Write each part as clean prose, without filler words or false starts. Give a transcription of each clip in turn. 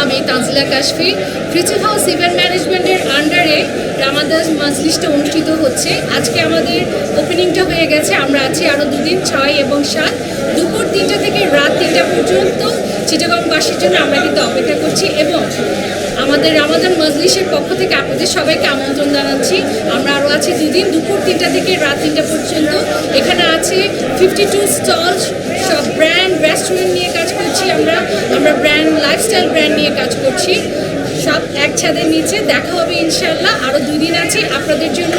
আমি Tanzila Kashfi future house event ম্যানেজমেন্টের আন্ডারে রামাদান মজলিসটা অনুষ্ঠিত হচ্ছে। আজকে আমাদের ওপেনিংটা হয়ে গেছে। আমরা আছি আরও দুদিন 6 এবং 7 দুপুর 3টা থেকে রাত 3টা পর্যন্ত চিটাগংবাসীর জন্য আমরা কিন্তু অপেক্ষা করছি এবং আমাদের রামাদান মজলিসের পক্ষ থেকে আপনাদের সবাইকে আমন্ত্রণ জানাচ্ছি। আমরা আরও আছি দুদিন দুপুর 3টা থেকে রাত 3টা পর্যন্ত। এখানে আছে 52 স্টল, সব ব্র্যান্ড রেস্টুরেন্ট নিয়ে কাজ করছি। আমরা ব্র্যান্ড লাইফস্টাইল ব্র্যান্ড নিয়ে কাজ করছি, সব এক ছাদের নিচে। দেখা হবে ইনশাল্লাহ। আরও 2 দিন আছে আপনাদের জন্য।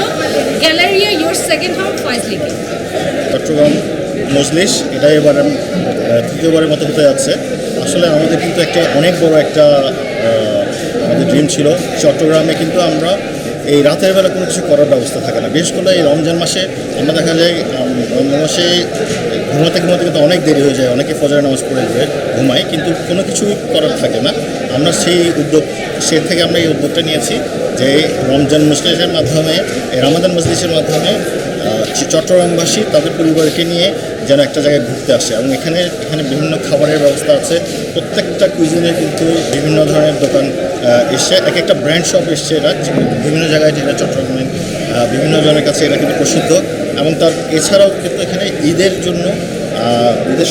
গ্যালারিয়া ইয়োর সেকেন্ড হোম ফয়জলিকে। চট্টগ্রাম মজলিস এটা এবার তৃতীয়বারের মতো হতে যাচ্ছে। আসলে আমাদের কিন্তু একটা অনেক বড় একটা আমাদের ড্রিম ছিল। চট্টগ্রামে কিন্তু আমরা এই রাতের বেলা কোনো কিছু করার ব্যবস্থা থাকে না। বিশেষ করে এই রমজান মাসে আমরা দেখা যায় রমজান মাসে ঘুমাতে কিন্তু অনেক দেরি হয়ে যায়, অনেকে ফজরের নামাজ পড়ে ঘুমায়, কিন্তু কোনো কিছুই করার থাকে না। আমরা সেই থেকে আমরা এই উদ্যোগটা নিয়েছি যে রমজান মজলিসের মাধ্যমে, রামাদান মজলিসের মাধ্যমে চট্টগ্রামবাসী তাদের পরিবারকে নিয়ে যেন একটা জায়গায় ঘুরতে আসে। এবং এখানে বিভিন্ন খাবারের ব্যবস্থা আছে। প্রত্যেকটা কুইজিনের কিন্তু বিভিন্ন ধরনের দোকান এসছে, এক একটা ব্র্যান্ড শপ এসছে। এটা বিভিন্ন জায়গায় যেটা চট্টগ্রামের বিভিন্ন জনের কাছে এটা কিন্তু প্রসিদ্ধ। এবং এছাড়াও কিন্তু এখানে ঈদের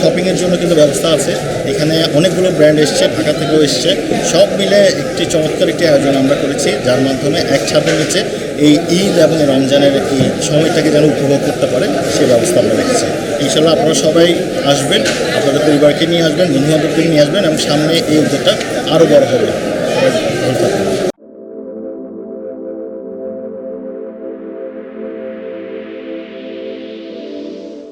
শপিংয়ের জন্য কিন্তু ব্যবস্থা আছে। এখানে অনেকগুলো ব্র্যান্ড এসছে, ঢাকা থেকেও এসছে। সব মিলে একটি চমৎকার একটি আয়োজন আমরা করেছি, যার মাধ্যমে এক ছাদের নিচে এই ঈদ এবং রমজানের এই সময়টাকে যেন উপভোগ করতে পারে সেই ব্যবস্থা আমরা রেখেছি। ইনশাল্লাহ আপনারা সবাই আসবেন, আপনাদের পরিবারকে নিয়ে আসবেন, বন্ধুবান্ধবকে নিয়ে আসবেন এবং সামনে এই উদ্যোগটা আরও বড় হবে।